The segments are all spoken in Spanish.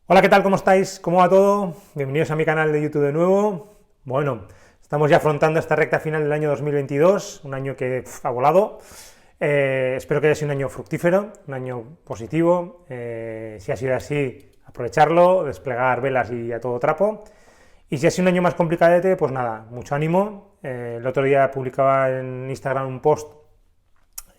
Hola, ¿qué tal? ¿Cómo estáis? ¿Cómo va todo? Bienvenidos a mi canal de YouTube de nuevo. Bueno, estamos ya afrontando esta recta final del año 2022, un año que ha volado. Espero que haya sido un año fructífero, un año positivo. Si ha sido así, aprovecharlo, desplegar velas y a todo trapo. Y si ha sido un año más complicadete, pues nada, mucho ánimo. El otro día publicaba en Instagram un post,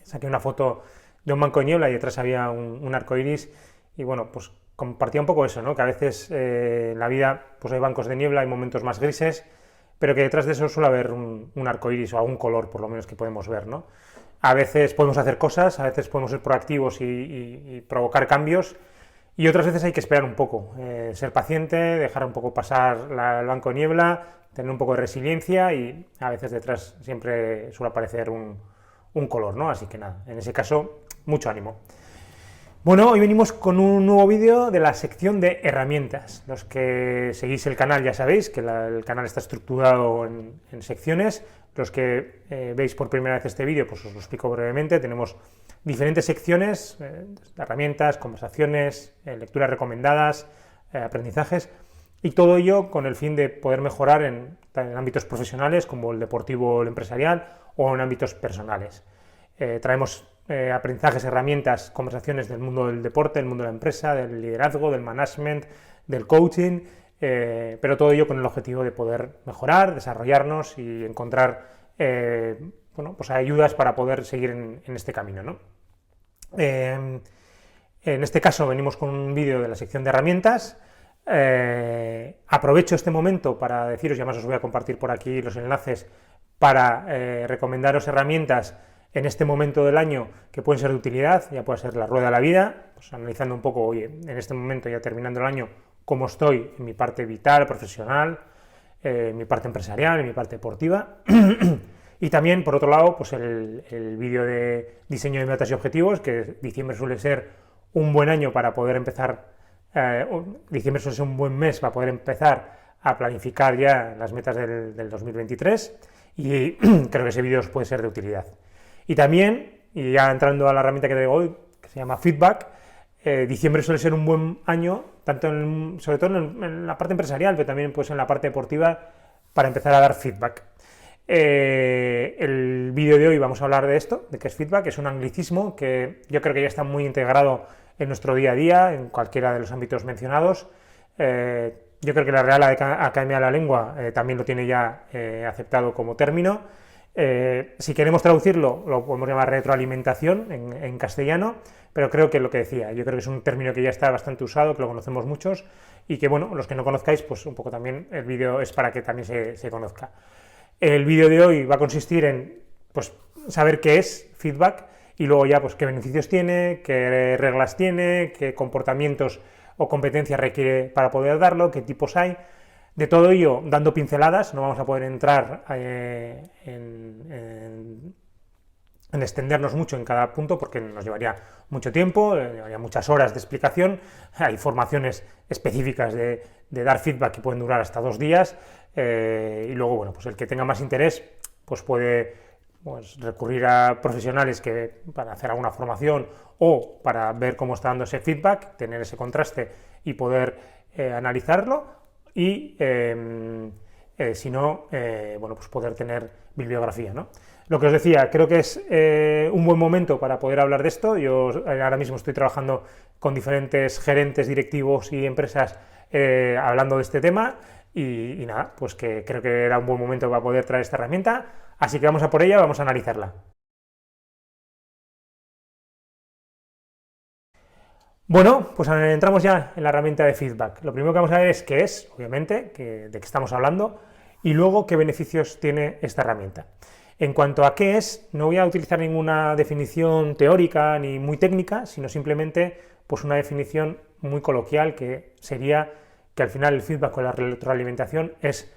saqué una foto de un banco de niebla y detrás había un arco iris. Y bueno, pues compartía un poco eso, ¿no? Que a veces en la vida pues hay bancos de niebla, hay momentos más grises, pero que detrás de eso suele haber un arco iris o algún color, por lo menos, que podemos ver, ¿no? A veces podemos hacer cosas, a veces podemos ser proactivos y provocar cambios, y otras veces hay que esperar un poco, ser paciente, dejar un poco pasar el banco de niebla, tener un poco de resiliencia, y a veces detrás siempre suele aparecer un color, ¿no? Así que nada, en ese caso, mucho ánimo. Bueno, hoy venimos con un nuevo vídeo de la sección de herramientas. Los que seguís el canal ya sabéis que el canal está estructurado en secciones. Los que veis por primera vez este vídeo, pues os lo explico brevemente. Tenemos diferentes secciones de herramientas, conversaciones, lecturas recomendadas, aprendizajes, y todo ello con el fin de poder mejorar en ámbitos profesionales como el deportivo o el empresarial, o en ámbitos personales. Traemos aprendizajes, herramientas, conversaciones del mundo del deporte, del mundo de la empresa, del liderazgo, del management, del coaching, pero todo ello con el objetivo de poder mejorar, desarrollarnos y encontrar bueno, pues ayudas para poder seguir en este camino, ¿no? En este caso venimos con un vídeo de la sección de herramientas. Aprovecho este momento para deciros, y además os voy a compartir por aquí los enlaces, para recomendaros herramientas en este momento del año que pueden ser de utilidad. Ya puede ser la rueda de la vida, pues analizando un poco, oye, en este momento, ya terminando el año, cómo estoy en mi parte vital, profesional, en mi parte empresarial, en mi parte deportiva. Y también, por otro lado, pues el vídeo de diseño de metas y objetivos, que diciembre suele ser un buen año para poder empezar, diciembre suele ser un buen mes para poder empezar a planificar ya las metas del 2023, y creo que ese vídeo os puede ser de utilidad. Y también, y ya entrando a la herramienta que traigo hoy, que se llama Feedback, diciembre suele ser un buen año, tanto sobre todo en la parte empresarial, pero también pues en la parte deportiva, para empezar a dar feedback. El vídeo de hoy vamos a hablar de esto, de qué es feedback. Es un anglicismo que yo creo que ya está muy integrado en nuestro día a día, en cualquiera de los ámbitos mencionados. Yo creo que la Real Academia de la Lengua también lo tiene ya aceptado como término. Si queremos traducirlo, lo podemos llamar retroalimentación en castellano, pero creo que lo que decía, yo creo que es un término que ya está bastante usado, que lo conocemos muchos, y que, bueno, los que no conozcáis, pues un poco también el vídeo es para que también se conozca. El vídeo de hoy va a consistir en, pues, saber qué es feedback, y luego ya, pues, qué beneficios tiene, qué reglas tiene, qué comportamientos o competencias requiere para poder darlo, qué tipos hay. De todo ello, dando pinceladas, no vamos a poder entrar en extendernos mucho en cada punto, porque nos llevaría mucho tiempo, llevaría muchas horas de explicación. Hay formaciones específicas de dar feedback que pueden durar hasta 2 días, y luego, bueno, pues el que tenga más interés, pues puede, pues, recurrir a profesionales para hacer alguna formación, o para ver cómo está dando ese feedback, tener ese contraste y poder analizarlo, y si no, bueno, pues poder tener bibliografía, ¿no? Lo que os decía, creo que es un buen momento para poder hablar de esto. Yo ahora mismo estoy trabajando con diferentes gerentes, directivos y empresas hablando de este tema, y nada, pues que creo que era un buen momento para poder traer esta herramienta, así que vamos a por ella, vamos a analizarla. Bueno, pues entramos ya en la herramienta de feedback. Lo primero que vamos a ver es qué es, obviamente, de qué estamos hablando, y luego qué beneficios tiene esta herramienta. En cuanto a qué es, no voy a utilizar ninguna definición teórica ni muy técnica, sino simplemente, pues, una definición muy coloquial, que sería que al final el feedback o la retroalimentación es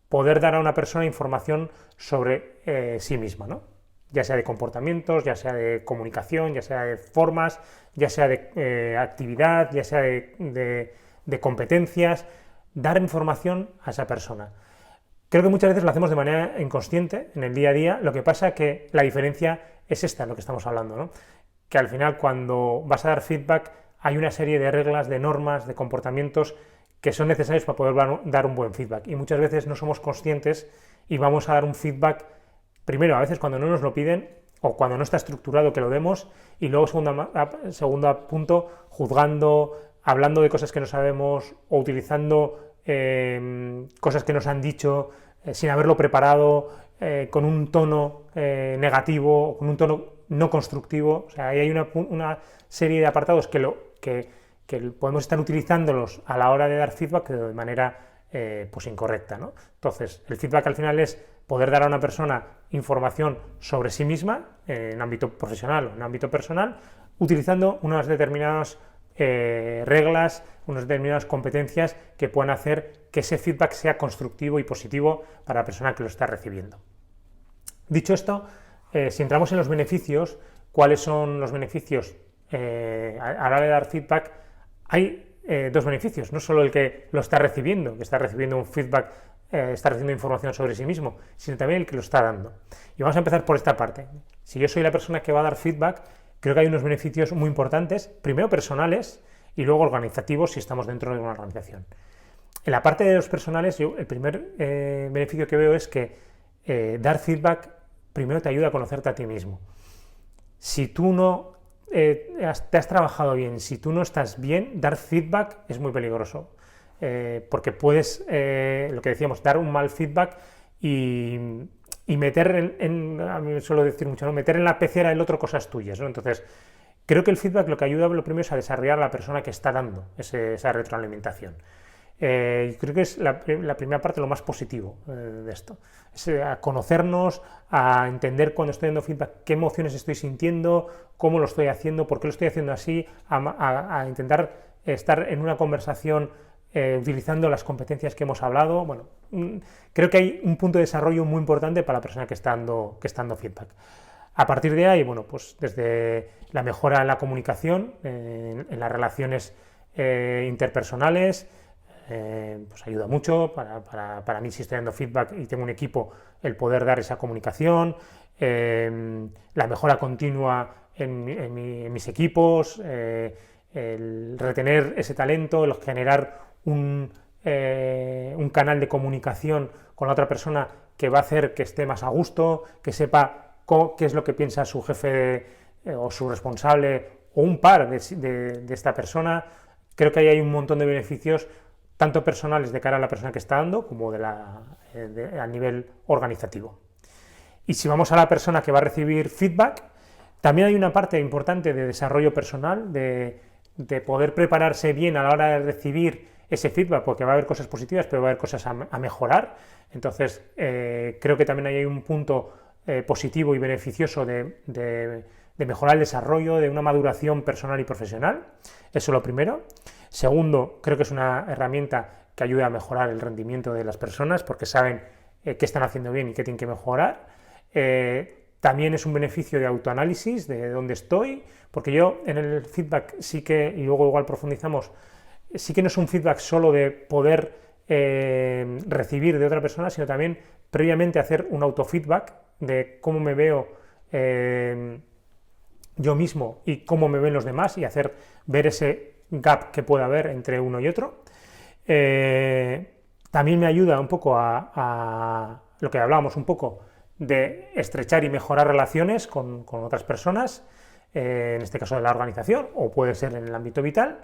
poder dar a una persona información sobre sí misma, ¿no? Ya sea de comportamientos, ya sea de comunicación, ya sea de formas, ya sea de actividad, ya sea de competencias, dar información a esa persona. Creo que muchas veces lo hacemos de manera inconsciente en el día a día. Lo que pasa es que la diferencia es esta, lo que estamos hablando, ¿no? Que al final, cuando vas a dar feedback, hay una serie de reglas, de normas, de comportamientos que son necesarios para poder dar un buen feedback. Y muchas veces no somos conscientes y vamos a dar un feedback, primero, a veces cuando no nos lo piden o cuando no está estructurado que lo demos, y luego, segundo punto, juzgando, hablando de cosas que no sabemos o utilizando cosas que nos han dicho sin haberlo preparado, con un tono negativo, con un tono no constructivo. O sea, ahí hay una serie de apartados que podemos estar utilizándolos a la hora de dar feedback de manera pues incorrecta, ¿no? Entonces, el feedback al final es poder dar a una persona información sobre sí misma en ámbito profesional o en ámbito personal, utilizando unas determinadas reglas, unas determinadas competencias que puedan hacer que ese feedback sea constructivo y positivo para la persona que lo está recibiendo. Dicho esto, si entramos en los beneficios, ¿cuáles son los beneficios a la hora de dar feedback? Hay dos beneficios, no solo el que lo está recibiendo, que está recibiendo un feedback, está recibiendo información sobre sí mismo, sino también el que lo está dando. Y vamos a empezar por esta parte. Si yo soy la persona que va a dar feedback, creo que hay unos beneficios muy importantes, primero personales y luego organizativos si estamos dentro de una organización. En la parte de los personales, el primer beneficio que veo es que dar feedback primero te ayuda a conocerte a ti mismo. Si tú no te has trabajado bien, si tú no estás bien, dar feedback es muy peligroso, porque puedes, lo que decíamos, dar un mal feedback y meter a mí me suelo decir mucho, ¿no? Meter en la pecera del otro cosas tuyas, ¿no? Entonces, creo que el feedback lo que ayuda lo primero es a desarrollar a la persona que está dando esa retroalimentación. Creo que es la primera parte lo más positivo de esto. Es a conocernos, a entender cuando estoy dando feedback qué emociones estoy sintiendo, cómo lo estoy haciendo, por qué lo estoy haciendo así, a intentar estar en una conversación utilizando las competencias que hemos hablado. Bueno, creo que hay un punto de desarrollo muy importante para la persona que está dando feedback. A partir de ahí, bueno, pues desde la mejora en la comunicación, en las relaciones interpersonales, pues ayuda mucho para mí si estoy dando feedback y tengo un equipo, el poder dar esa comunicación, la mejora continua en mis equipos, el retener ese talento, el generar un canal de comunicación con la otra persona que va a hacer que esté más a gusto, que sepa qué es lo que piensa su jefe o su responsable o un par de esta persona. Creo que ahí hay un montón de beneficios tanto personales de cara a la persona que está dando como a nivel organizativo. Y si vamos a la persona que va a recibir feedback, también hay una parte importante de desarrollo personal, de poder prepararse bien a la hora de recibir ese feedback, porque va a haber cosas positivas, pero va a haber cosas a mejorar. Entonces, creo que también hay un punto positivo y beneficioso de mejorar el desarrollo, de una maduración personal y profesional. Eso es lo primero. Segundo, creo que es una herramienta que ayuda a mejorar el rendimiento de las personas porque saben qué están haciendo bien y qué tienen que mejorar. También es un beneficio de autoanálisis, de dónde estoy, porque yo en el feedback sí que, y luego igual profundizamos, sí que no es un feedback solo de poder recibir de otra persona, sino también previamente hacer un autofeedback de cómo me veo yo mismo y cómo me ven los demás y hacer ver ese gap que pueda haber entre uno y otro. También me ayuda un poco a lo que hablábamos un poco de estrechar y mejorar relaciones con otras personas, en este caso de la organización, o puede ser en el ámbito vital.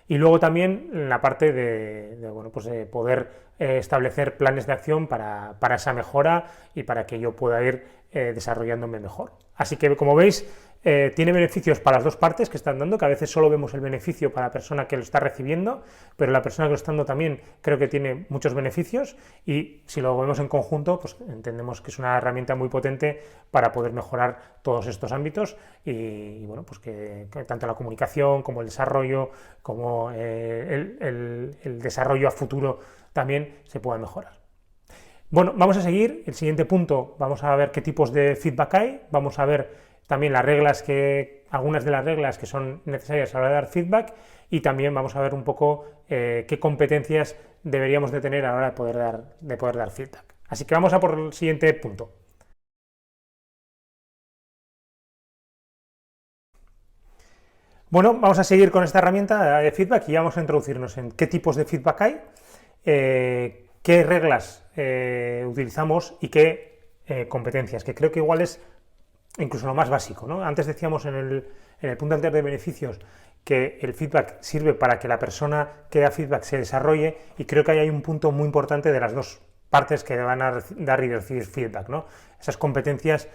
Y luego también en la parte de poder establecer planes de acción para esa mejora y para que yo pueda ir desarrollándome mejor. Así que, como veis, tiene beneficios para las dos partes que están dando, que a veces solo vemos el beneficio para la persona que lo está recibiendo, pero la persona que lo está dando también creo que tiene muchos beneficios y si lo vemos en conjunto, pues entendemos que es una herramienta muy potente para poder mejorar todos estos ámbitos y bueno, pues que tanto la comunicación como el desarrollo, como el desarrollo a futuro también se pueda mejorar. Bueno, vamos a seguir. El siguiente punto, vamos a ver qué tipos de feedback hay, vamos a ver también algunas de las reglas que son necesarias a la hora de dar feedback y también vamos a ver un poco qué competencias deberíamos de tener a la hora de poder dar feedback. Así que vamos a por el siguiente punto. Bueno, vamos a seguir con esta herramienta de feedback y ya vamos a introducirnos en qué tipos de feedback hay, qué reglas utilizamos y qué competencias, que creo que igual es incluso lo más básico, ¿no? Antes decíamos en el punto anterior de beneficios que el feedback sirve para que la persona que da feedback se desarrolle, y creo que ahí hay un punto muy importante de las dos partes que van a dar y recibir feedback, ¿no? Esas competencias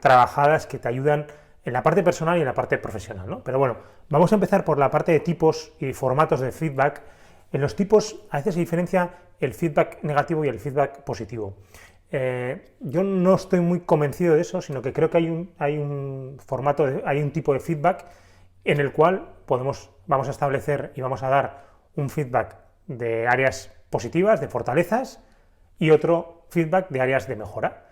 trabajadas que te ayudan en la parte personal y en la parte profesional, ¿no? Pero bueno, vamos a empezar por la parte de tipos y formatos de feedback. En los tipos a veces se diferencia el feedback negativo y el feedback positivo. Yo no estoy muy convencido de eso, sino que creo que hay un formato, hay un tipo de feedback en el cual vamos a establecer y vamos a dar un feedback de áreas positivas, de fortalezas, y otro feedback de áreas de mejora.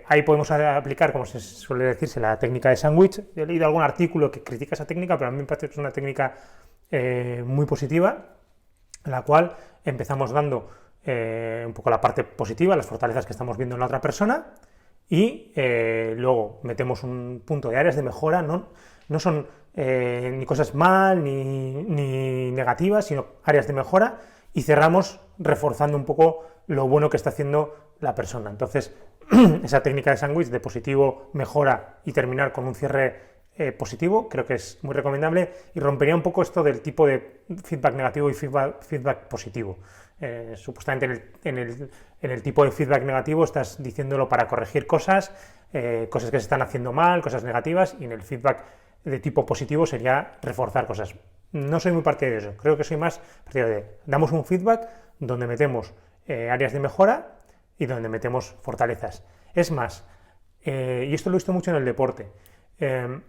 Ahí podemos aplicar, como se suele decirse, la técnica de sándwich. He leído algún artículo que critica esa técnica, pero a mí me parece que es una técnica muy positiva, en la cual empezamos dando un poco la parte positiva, las fortalezas que estamos viendo en la otra persona, y luego metemos un punto de áreas de mejora. No son ni cosas mal ni negativas, sino áreas de mejora, y cerramos reforzando un poco lo bueno que está haciendo la persona. Entonces, esa técnica de sándwich de positivo, mejora y terminar con un cierre positivo, creo que es muy recomendable, y rompería un poco esto del tipo de feedback negativo y feedback positivo. Supuestamente en el tipo de feedback negativo estás diciéndolo para corregir cosas que se están haciendo mal, cosas negativas, y en el feedback de tipo positivo sería reforzar cosas. No soy muy partidario de eso, creo que soy más partidario de damos un feedback donde metemos áreas de mejora y donde metemos fortalezas. Es más, y esto lo he visto mucho en el deporte,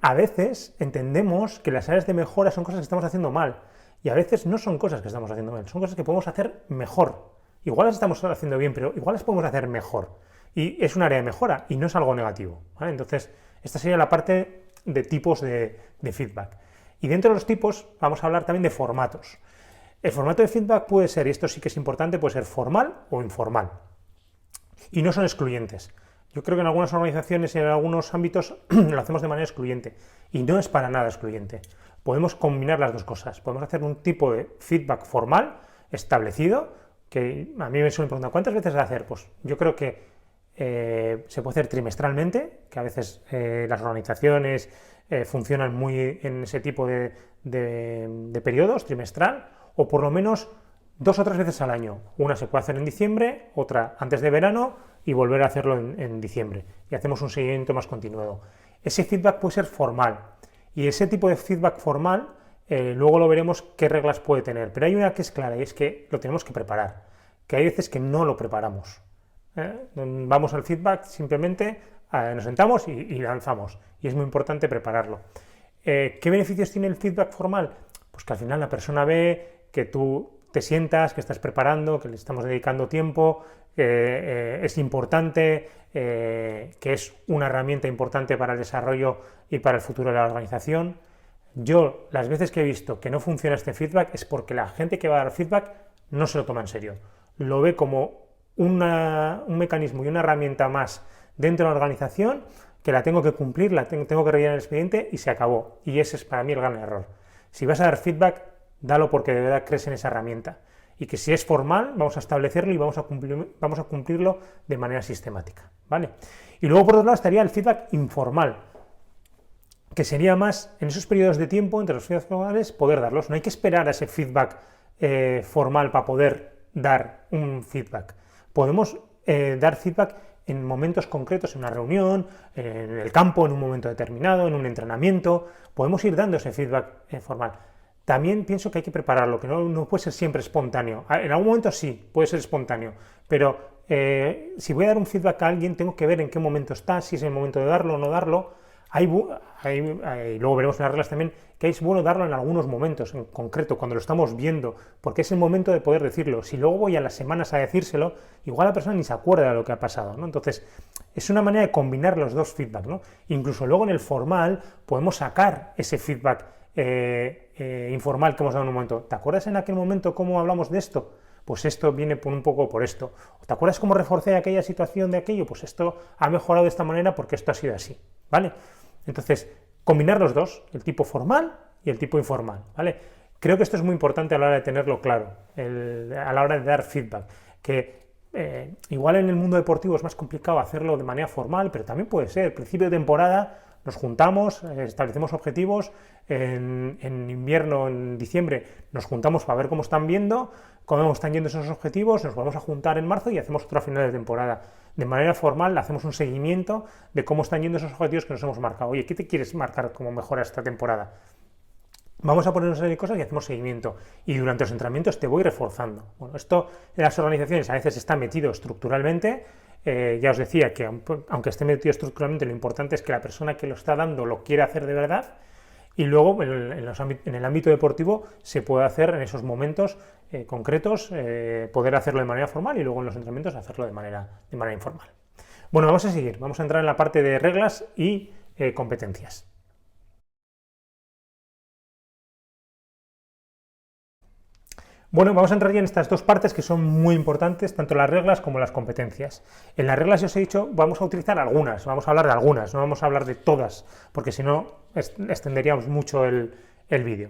a veces entendemos que las áreas de mejora son cosas que estamos haciendo mal, y a veces no son cosas que estamos haciendo mal, son cosas que podemos hacer mejor. Igual las estamos haciendo bien, pero igual las podemos hacer mejor, y es un área de mejora y no es algo negativo, ¿vale? Entonces, esta sería la parte de tipos de feedback. Y dentro de los tipos vamos a hablar también de formatos. El formato de feedback puede ser, y esto sí que es importante, puede ser formal o informal. Y no son excluyentes. Yo creo que en algunas organizaciones y en algunos ámbitos lo hacemos de manera excluyente. Y no es para nada excluyente. Podemos combinar las dos cosas. Podemos hacer un tipo de feedback formal, establecido, que a mí me suelen preguntar, ¿cuántas veces hacer? Pues yo creo que se puede hacer trimestralmente, que a veces las organizaciones funcionan muy en ese tipo de periodos, trimestral, o por lo menos 2 o 3 veces al año. Una se puede hacer en diciembre, otra antes de verano, y volver a hacerlo en diciembre. Y hacemos un seguimiento más continuado. Ese feedback puede ser formal, y ese tipo de feedback formal luego lo veremos qué reglas puede tener. Pero hay una que es clara, y es que lo tenemos que preparar, que hay veces que no lo preparamos. Vamos al feedback, simplemente nos sentamos y lanzamos, y es muy importante prepararlo. ¿Qué beneficios tiene el feedback formal? Pues que al final la persona ve que tú te sientas, que estás preparando, que le estamos dedicando tiempo, que es importante, que es una herramienta importante para el desarrollo y para el futuro de la organización. Yo, las veces que he visto que no funciona este feedback es porque la gente que va a dar feedback no se lo toma en serio. Lo ve como un mecanismo y una herramienta más dentro de la organización, que la tengo que cumplir, tengo que rellenar el expediente y se acabó. Y ese es para mí el gran error. Si vas a dar feedback, dalo porque de verdad crees en esa herramienta. Y que si es formal, vamos a establecerlo y vamos a cumplirlo de manera sistemática, ¿vale? Y luego, por otro lado, estaría el feedback informal, que sería más en esos periodos de tiempo entre los feedbacks formales poder darlos. No hay que esperar a ese feedback formal para poder dar un feedback. Podemos dar feedback en momentos concretos, en una reunión, en el campo, en un momento determinado, en un entrenamiento. Podemos ir dando ese feedback formal. También pienso que hay que prepararlo, que no puede ser siempre espontáneo. En algún momento sí, puede ser espontáneo, pero si voy a dar un feedback a alguien, tengo que ver en qué momento está, si es el momento de darlo o no darlo. Y luego veremos en las reglas también que es bueno darlo en algunos momentos, en concreto, cuando lo estamos viendo, porque es el momento de poder decirlo. Si luego voy a las semanas a decírselo, igual la persona ni se acuerda de lo que ha pasado, ¿no? Entonces, es una manera de combinar los dos feedback, ¿no? Incluso luego en el formal podemos sacar ese feedback informal que hemos dado en un momento. ¿Te acuerdas en aquel momento cómo hablamos de esto? Pues esto viene un poco por esto. ¿Te acuerdas cómo reforcé aquella situación de aquello? Pues esto ha mejorado de esta manera porque esto ha sido así, ¿vale? Entonces, combinar los dos, el tipo formal y el tipo informal, ¿vale? Creo que esto es muy importante a la hora de tenerlo claro, a la hora de dar feedback, que igual en el mundo deportivo es más complicado hacerlo de manera formal, pero también puede ser, principio de temporada nos juntamos, establecemos objetivos, en invierno, en diciembre, nos juntamos para ver cómo están están yendo esos objetivos, nos vamos a juntar en marzo y hacemos otro a final de temporada. De manera formal hacemos un seguimiento de cómo están yendo esos objetivos que nos hemos marcado. Oye, ¿qué te quieres marcar como mejora esta temporada? Vamos a poner una serie de cosas y hacemos seguimiento. Y durante los entrenamientos te voy reforzando. Bueno, esto en las organizaciones a veces está metido estructuralmente. Ya os decía que aunque esté metido estructuralmente, lo importante es que la persona que lo está dando lo quiera hacer de verdad. Y luego en el ámbito deportivo se puede hacer en esos momentos concretos, poder hacerlo de manera formal y luego en los entrenamientos hacerlo de manera informal. Bueno, vamos a seguir. Vamos a entrar en la parte de reglas y competencias. Bueno, vamos a entrar ya en estas dos partes que son muy importantes, tanto las reglas como las competencias. En las reglas, ya os he dicho, vamos a utilizar algunas, vamos a hablar de algunas, no vamos a hablar de todas, porque si no, extenderíamos mucho el vídeo.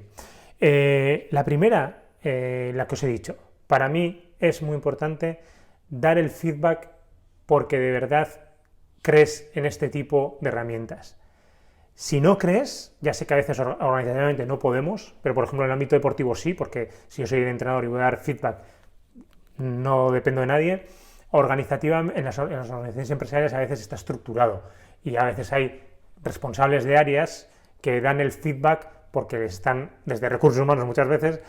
La primera, la que os he dicho, para mí es muy importante dar el feedback porque de verdad crees en este tipo de herramientas. Si no crees, ya sé que a veces organizacionalmente no podemos, pero por ejemplo en el ámbito deportivo sí, porque si yo soy el entrenador y voy a dar feedback, no dependo de nadie. Organizativamente, en las organizaciones empresariales a veces está estructurado y a veces hay responsables de áreas que dan el feedback porque están, desde recursos humanos muchas veces,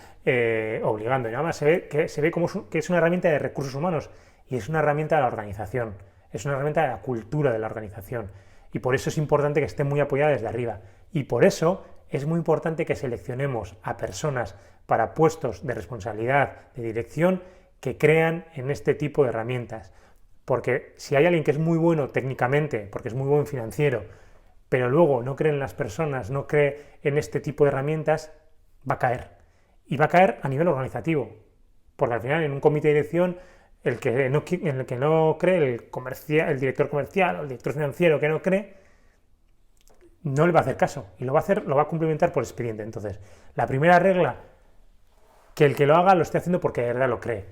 obligando. Y nada más se ve que es una herramienta de recursos humanos y es una herramienta de la organización, es una herramienta de la cultura de la organización. Y por eso es importante que esté muy apoyada desde arriba. Y por eso es muy importante que seleccionemos a personas para puestos de responsabilidad, de dirección, que crean en este tipo de herramientas. Porque si hay alguien que es muy bueno técnicamente, porque es muy buen financiero, pero luego no cree en las personas, no cree en este tipo de herramientas, va a caer. Y va a caer a nivel organizativo. Porque al final en un comité de dirección en el que no cree el director comercial o el director financiero que no cree, no le va a hacer caso y lo va a cumplimentar por expediente. Entonces, la primera regla, que el que lo haga lo esté haciendo porque de verdad lo cree.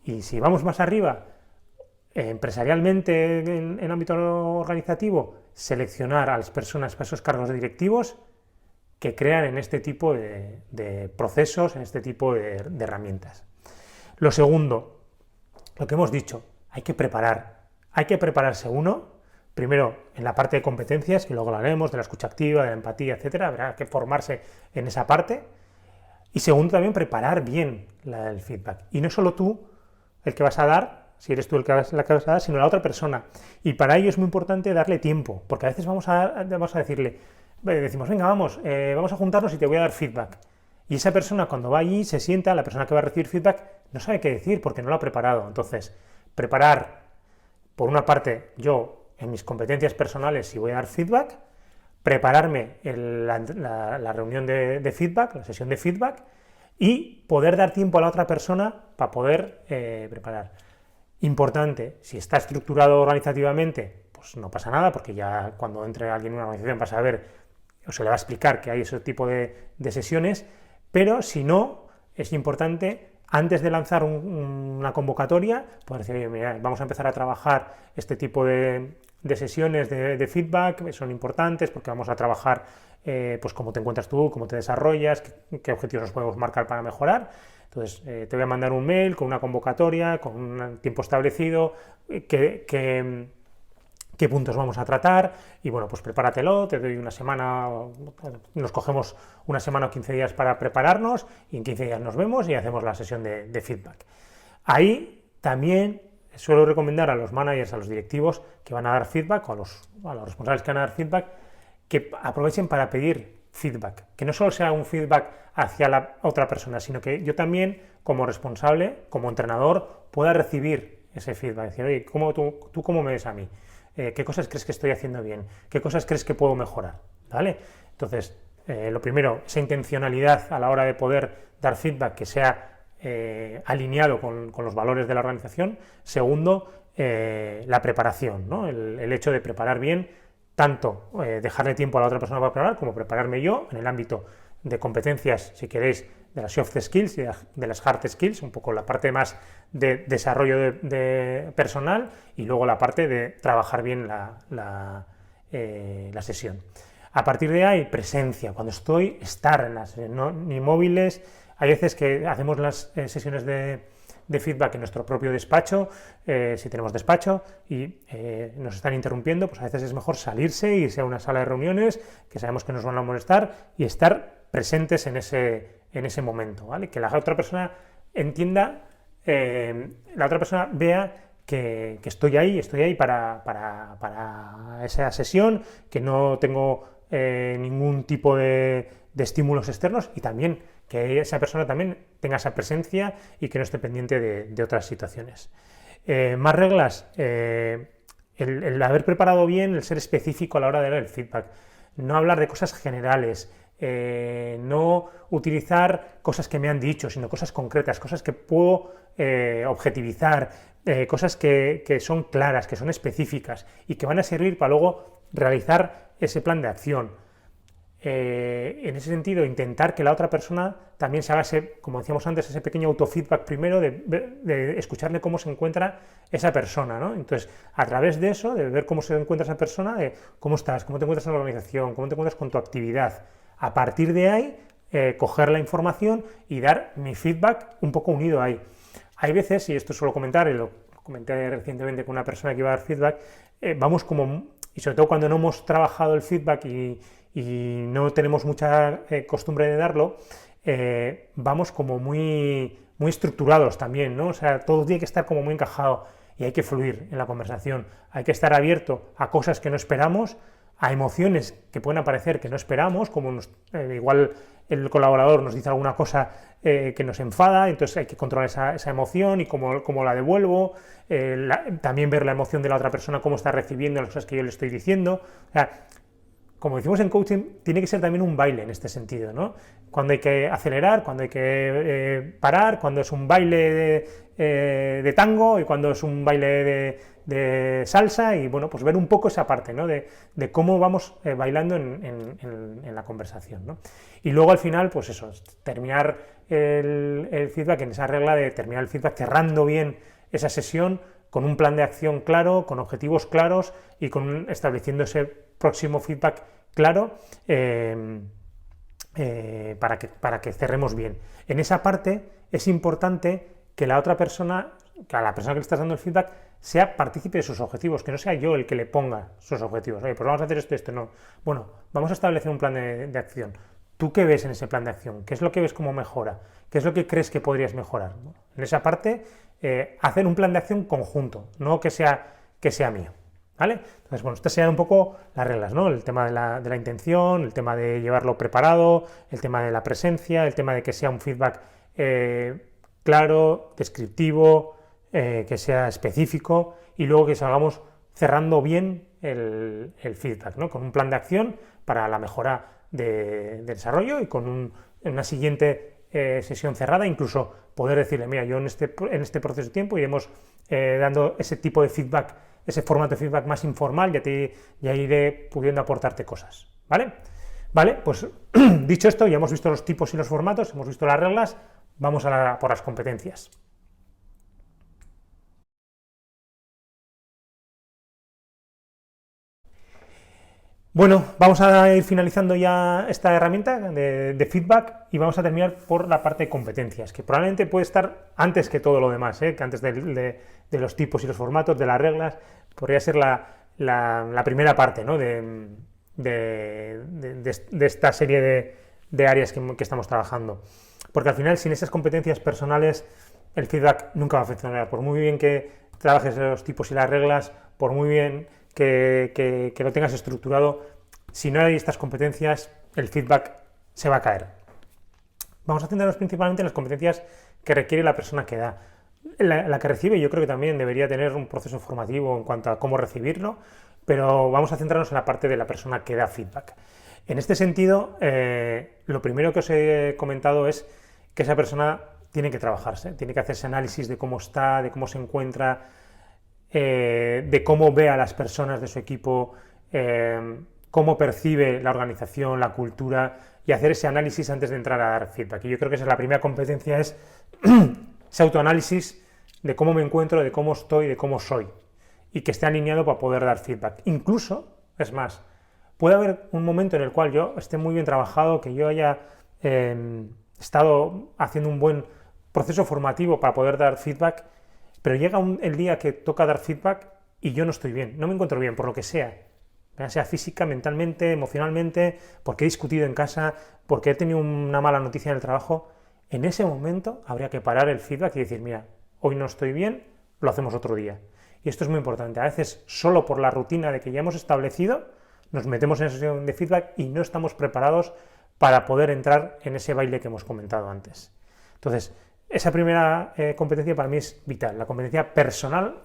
Y si vamos más arriba, empresarialmente en ámbito organizativo, seleccionar a las personas para esos cargos directivos que crean en este tipo de procesos, en este tipo de herramientas. Lo segundo, lo que hemos dicho, hay que prepararse uno, primero en la parte de competencias, que luego hablaremos de la escucha activa, de la empatía, etcétera, habrá que formarse en esa parte, y segundo también preparar bien el feedback, y no solo tú el que vas a dar, si eres tú la que vas a dar, sino la otra persona, y para ello es muy importante darle tiempo, porque a veces vamos a decimos, venga, vamos a juntarnos y te voy a dar feedback. Y esa persona cuando va allí, se sienta, la persona que va a recibir feedback, no sabe qué decir porque no lo ha preparado. Entonces, preparar, por una parte, yo en mis competencias personales si voy a dar feedback, prepararme en la reunión de feedback, la sesión de feedback, y poder dar tiempo a la otra persona para poder preparar. Importante, si está estructurado organizativamente, pues no pasa nada, porque ya cuando entre alguien en una organización vas a ver, o se le va a explicar que hay ese tipo de sesiones, pero si no, es importante, antes de lanzar una convocatoria, pues decir, mira, vamos a empezar a trabajar este tipo de sesiones de feedback, son importantes porque vamos a trabajar pues cómo te encuentras tú, cómo te desarrollas, qué objetivos nos podemos marcar para mejorar. Entonces, te voy a mandar un mail con una convocatoria, con un tiempo establecido, qué puntos vamos a tratar, y bueno, pues prepáratelo, te doy una semana, nos cogemos una semana o 15 días para prepararnos, y en 15 días nos vemos y hacemos la sesión de feedback. Ahí también suelo recomendar a los managers, a los directivos que van a dar feedback, o a los responsables que van a dar feedback, que aprovechen para pedir feedback, que no solo sea un feedback hacia la otra persona, sino que yo también, como responsable, como entrenador, pueda recibir ese feedback, decir, oye, ¿tú cómo me ves a mí? ¿Qué cosas crees que estoy haciendo bien? ¿Qué cosas crees que puedo mejorar? ¿Vale? Entonces, lo primero, esa intencionalidad a la hora de poder dar feedback que sea alineado con los valores de la organización. Segundo, la preparación, ¿no? El hecho de preparar bien tanto dejarle tiempo a la otra persona para preparar, como prepararme yo en el ámbito de competencias, si queréis, de las soft skills y de las hard skills, un poco la parte más de desarrollo de personal y luego la parte de trabajar bien la sesión. A partir de ahí, presencia, cuando estoy, estar en las sesiones, no, ni móviles. Hay veces que hacemos las sesiones de feedback en nuestro propio despacho, si tenemos despacho, y nos están interrumpiendo, pues a veces es mejor salirse, irse a una sala de reuniones, que sabemos que nos van a molestar, y estar presentes en ese momento, ¿vale? Que la otra persona entienda, la otra persona vea que estoy ahí para esa sesión, que no tengo ningún tipo de estímulos externos, y también que esa persona también tenga esa presencia y que no esté pendiente de otras situaciones. Más reglas, el haber preparado bien, el ser específico a la hora de dar el feedback, no hablar de cosas generales, no utilizar cosas que me han dicho, sino cosas concretas, cosas que puedo objetivizar, cosas que son claras, que son específicas y que van a servir para luego realizar ese plan de acción. En ese sentido, intentar que la otra persona también se haga ese, como decíamos antes, ese pequeño autofeedback primero, de escucharle cómo se encuentra esa persona, ¿no? Entonces, a través de eso, de ver cómo se encuentra esa persona, de cómo estás, cómo te encuentras en la organización, cómo te encuentras con tu actividad, a partir de ahí, coger la información y dar mi feedback un poco unido ahí. Hay veces, y esto suelo comentar, y lo comenté recientemente con una persona que iba a dar feedback, vamos como, y sobre todo cuando no hemos trabajado el feedback y no tenemos mucha costumbre de darlo, vamos como muy estructurados también, ¿no? O sea, todo tiene que estar como muy encajado y hay que fluir en la conversación, hay que estar abierto a cosas que no esperamos, a emociones que pueden aparecer que no esperamos, como igual el colaborador nos dice alguna cosa que nos enfada, entonces hay que controlar esa emoción y cómo la devuelvo, también ver la emoción de la otra persona, cómo está recibiendo las cosas que yo le estoy diciendo. O sea, como decimos en coaching, tiene que ser también un baile en este sentido, ¿no? Cuando hay que acelerar, cuando hay que parar, cuando es un baile de tango y cuando es un baile de salsa, y bueno, pues ver un poco esa parte, ¿no? De cómo vamos bailando en la conversación, ¿no? Y luego al final, pues eso, terminar el feedback, en esa regla de terminar el feedback cerrando bien esa sesión con un plan de acción claro, con objetivos claros y estableciendo ese próximo feedback claro para que cerremos bien. En esa parte es importante que la otra persona, que a la persona que le estás dando el feedback, sea partícipe de sus objetivos, que no sea yo el que le ponga sus objetivos. Oye, pues vamos a hacer esto, no. Bueno, vamos a establecer un plan de acción. ¿Tú qué ves en ese plan de acción? ¿Qué es lo que ves como mejora? ¿Qué es lo que crees que podrías mejorar? ¿No? En esa parte, hacer un plan de acción conjunto, no que sea mío. ¿Vale? Entonces, bueno, estas serían un poco las reglas, ¿no? El tema de la intención, el tema de llevarlo preparado, el tema de la presencia, el tema de que sea un feedback claro, descriptivo, que sea específico y luego que salgamos cerrando bien el feedback, ¿no? Con un plan de acción para la mejora de desarrollo y con una siguiente sesión cerrada, incluso poder decirle, mira, yo en este proceso de tiempo iremos dando ese tipo de feedback, ese formato de feedback más informal, ya iré pudiendo aportarte cosas, ¿vale? Vale, pues dicho esto, ya hemos visto los tipos y los formatos, hemos visto las reglas, vamos por las competencias. Bueno, vamos a ir finalizando ya esta herramienta de feedback y vamos a terminar por la parte de competencias, que probablemente puede estar antes que todo lo demás, que antes de los tipos y los formatos, de las reglas, podría ser la primera parte, ¿no? de esta serie de áreas que estamos trabajando. Porque al final, sin esas competencias personales, el feedback nunca va a funcionar. Por muy bien que trabajes los tipos y las reglas, por muy bien que lo tengas estructurado, si no hay estas competencias, el feedback se va a caer. Vamos a centrarnos principalmente en las competencias que requiere la persona que da. La que recibe, yo creo que también debería tener un proceso formativo en cuanto a cómo recibirlo, pero vamos a centrarnos en la parte de la persona que da feedback. En este sentido, lo primero que os he comentado es que esa persona tiene que trabajarse, tiene que hacerse análisis de cómo está, de cómo se encuentra, de cómo ve a las personas de su equipo, cómo percibe la organización, la cultura, y hacer ese análisis antes de entrar a dar feedback. Y yo creo que esa es la primera competencia, es ese autoanálisis de cómo me encuentro, de cómo estoy, de cómo soy, y que esté alineado para poder dar feedback. Incluso, es más, puede haber un momento en el cual yo esté muy bien trabajado, que yo haya estado haciendo un buen proceso formativo para poder dar feedback, pero llega el día que toca dar feedback y yo no estoy bien, no me encuentro bien, por lo que sea física, mentalmente, emocionalmente, porque he discutido en casa, porque he tenido una mala noticia en el trabajo. En ese momento habría que parar el feedback y decir, mira, hoy no estoy bien, lo hacemos otro día. Y esto es muy importante. A veces, solo por la rutina de que ya hemos establecido, nos metemos en esa sesión de feedback y no estamos preparados para poder entrar en ese baile que hemos comentado antes. Entonces, esa primera competencia para mí es vital, la competencia personal,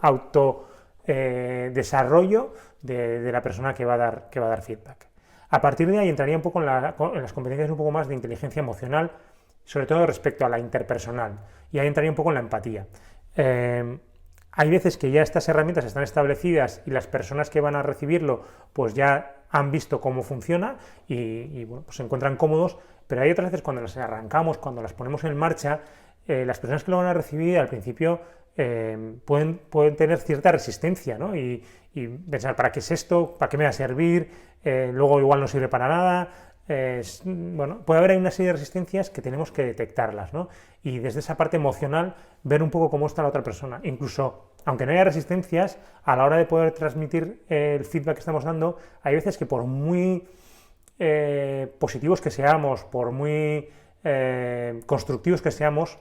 desarrollo de la persona que va a dar feedback. A partir de ahí entraría un poco en las competencias un poco más de inteligencia emocional, sobre todo respecto a la interpersonal, y ahí entraría un poco en la empatía. Hay veces que ya estas herramientas están establecidas y las personas que van a recibirlo pues ya han visto cómo funciona y bueno, pues se encuentran cómodos, pero hay otras veces cuando las arrancamos, cuando las ponemos en marcha, las personas que lo van a recibir al principio pueden tener cierta resistencia, ¿no? Y pensar, ¿para qué es esto? ¿Para qué me va a servir? Luego igual no sirve para nada. Bueno, puede haber una serie de resistencias que tenemos que detectarlas, ¿no? Y desde esa parte emocional ver un poco cómo está la otra persona. Incluso, aunque no haya resistencias, a la hora de poder transmitir el feedback que estamos dando, hay veces que por muy positivos que seamos, por muy constructivos que seamos,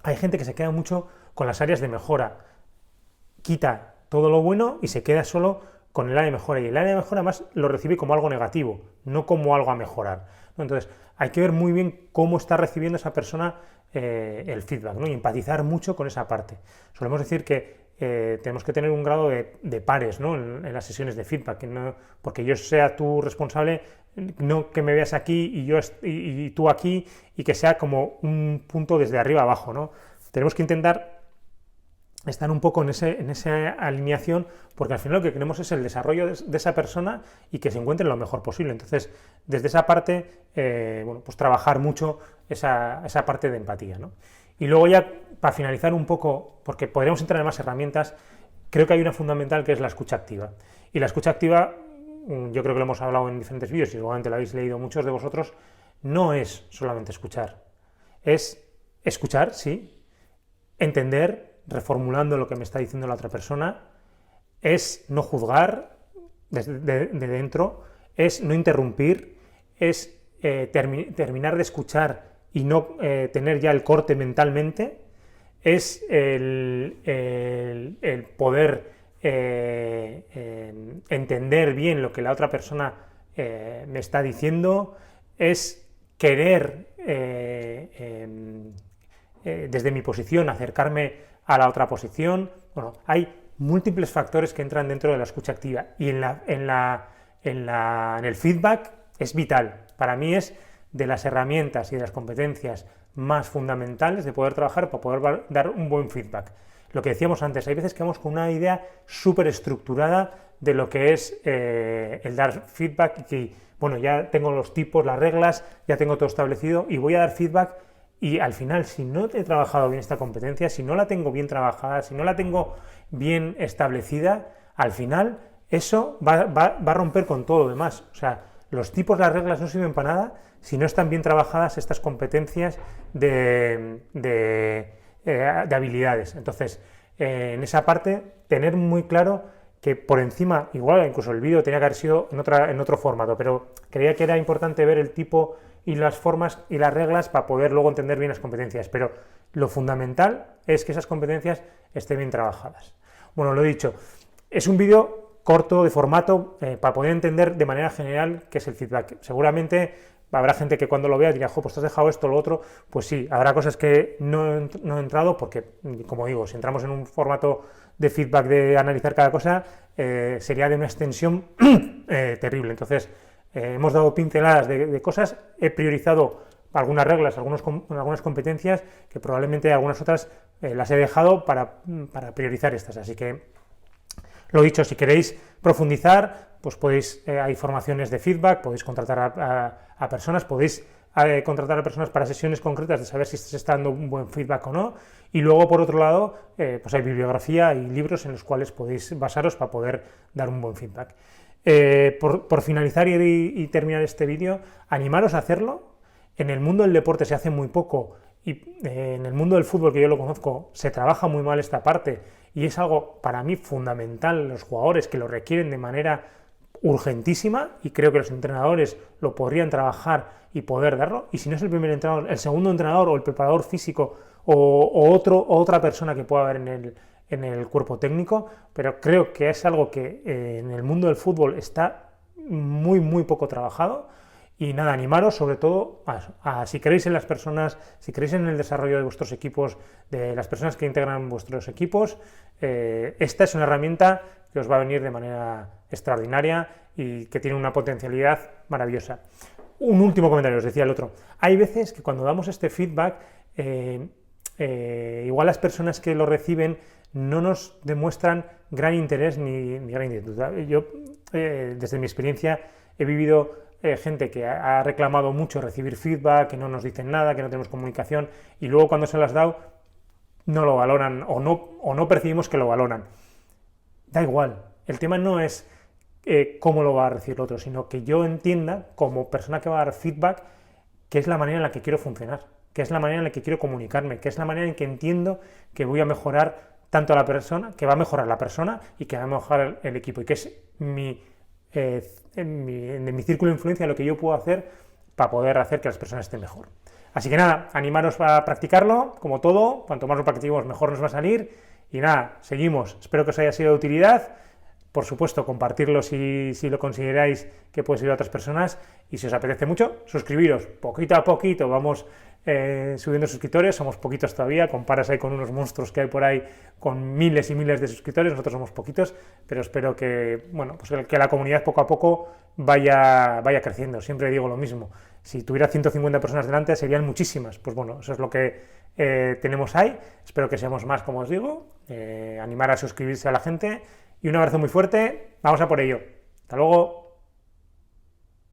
hay gente que se queda mucho con las áreas de mejora, quita todo lo bueno y se queda solo con el área de mejora, y el área de mejora además lo recibe como algo negativo, no como algo a mejorar, ¿no? Entonces hay que ver muy bien cómo está recibiendo esa persona el feedback, ¿no? Y empatizar mucho con esa parte. Solemos decir que tenemos que tener un grado de pares, ¿no? en las sesiones de feedback, que no, porque yo sea tu responsable, no que me veas aquí y tú aquí, y que sea como un punto desde arriba abajo, ¿no? Tenemos que intentar estar un poco en esa alineación, porque al final lo que queremos es el desarrollo de esa persona y que se encuentre lo mejor posible. Entonces, desde esa parte, bueno, pues trabajar mucho esa parte de empatía, ¿no? Y luego ya, para finalizar un poco, porque podríamos entrar en más herramientas, creo que hay una fundamental que es la escucha activa. Y la escucha activa, yo creo que lo hemos hablado en diferentes vídeos y seguramente lo habéis leído muchos de vosotros, no es solamente escuchar. Es escuchar, sí, entender, reformulando lo que me está diciendo la otra persona, es no juzgar de dentro, es no interrumpir, es terminar de escuchar y no tener ya el corte mentalmente, es el poder entender bien lo que la otra persona me está diciendo, es querer desde mi posición acercarme a la otra posición. Bueno, hay múltiples factores que entran dentro de la escucha activa, y en el feedback es vital. Para mí es de las herramientas y de las competencias más fundamentales de poder trabajar para poder dar un buen feedback. Lo que decíamos antes, hay veces que vamos con una idea súper estructurada de lo que es el dar feedback, y que, bueno, ya tengo los tipos, las reglas, ya tengo todo establecido y voy a dar feedback. Y al final, si no he trabajado bien esta competencia, si no la tengo bien trabajada, si no la tengo bien establecida, al final eso va a romper con todo lo demás. O sea, los tipos, las reglas no sirven para nada si no están bien trabajadas estas competencias de habilidades. Entonces, en esa parte, tener muy claro que por encima, igual incluso el vídeo tenía que haber sido en otro formato, pero creía que era importante ver el tipo y las formas y las reglas para poder luego entender bien las competencias, pero lo fundamental es que esas competencias estén bien trabajadas. Bueno, lo he dicho, es un vídeo corto de formato para poder entender de manera general qué es el feedback. Seguramente habrá gente que cuando lo vea dirá, pues te has dejado esto o lo otro. Pues sí, habrá cosas que no he entrado porque, como digo, si entramos en un formato de feedback de analizar cada cosa, sería de una extensión terrible. Entonces, hemos dado pinceladas de cosas, he priorizado algunas reglas, algunas competencias, que probablemente algunas otras las he dejado para priorizar estas. Así que Lo dicho, si queréis profundizar, pues podéis, hay formaciones de feedback, podéis contratar a personas, podéis contratar a personas para sesiones concretas de saber si se está dando un buen feedback o no. Y luego, por otro lado, pues hay bibliografía y libros en los cuales podéis basaros para poder dar un buen feedback. Por finalizar y terminar este vídeo, animaros a hacerlo. En el mundo del deporte se hace muy poco y en el mundo del fútbol, que yo lo conozco, se trabaja muy mal esta parte y es algo para mí fundamental, los jugadores que lo requieren de manera urgentísima, y creo que los entrenadores lo podrían trabajar y poder darlo. Y si no es el primer entrenador, el segundo entrenador o el preparador físico o otra persona que pueda haber en el cuerpo técnico, pero creo que es algo que en el mundo del fútbol está muy poco trabajado. Y nada, animaros sobre todo si queréis en las personas, si queréis en el desarrollo de vuestros equipos, de las personas que integran vuestros equipos. Esta es una herramienta que os va a venir de manera extraordinaria y que tiene una potencialidad maravillosa. Un último comentario, os decía el otro. Hay veces que cuando damos este feedback, igual las personas que lo reciben no nos demuestran gran interés ni gran inquietud. Yo, desde mi experiencia, he vivido gente que ha reclamado mucho recibir feedback, que no nos dicen nada, que no tenemos comunicación, y luego cuando se las da no lo valoran o no percibimos que lo valoran. Da igual, el tema no es cómo lo va a recibir el otro, sino que yo entienda, como persona que va a dar feedback, qué es la manera en la que quiero funcionar, qué es la manera en la que quiero comunicarme, qué es la manera en que entiendo que voy a mejorar tanto a la persona, que va a mejorar la persona y que va a mejorar el equipo, y que es en mi círculo de influencia lo que yo puedo hacer para poder hacer que las personas estén mejor. Así que nada, animaros a practicarlo, como todo, cuanto más lo practiquemos mejor nos va a salir. Y nada, seguimos, espero que os haya sido de utilidad. Por supuesto, compartirlo si lo consideráis que puede servir a otras personas, y si os apetece mucho, suscribiros. Poquito a poquito vamos subiendo suscriptores, somos poquitos todavía, comparas ahí con unos monstruos que hay por ahí con miles y miles de suscriptores, nosotros somos poquitos, pero espero que, bueno, pues que la comunidad poco a poco vaya creciendo. Siempre digo lo mismo, si tuviera 150 personas delante serían muchísimas. Pues bueno, eso es lo que tenemos ahí. Espero que seamos más, como os digo, animar a suscribirse a la gente, y un abrazo muy fuerte, vamos a por ello. Hasta luego.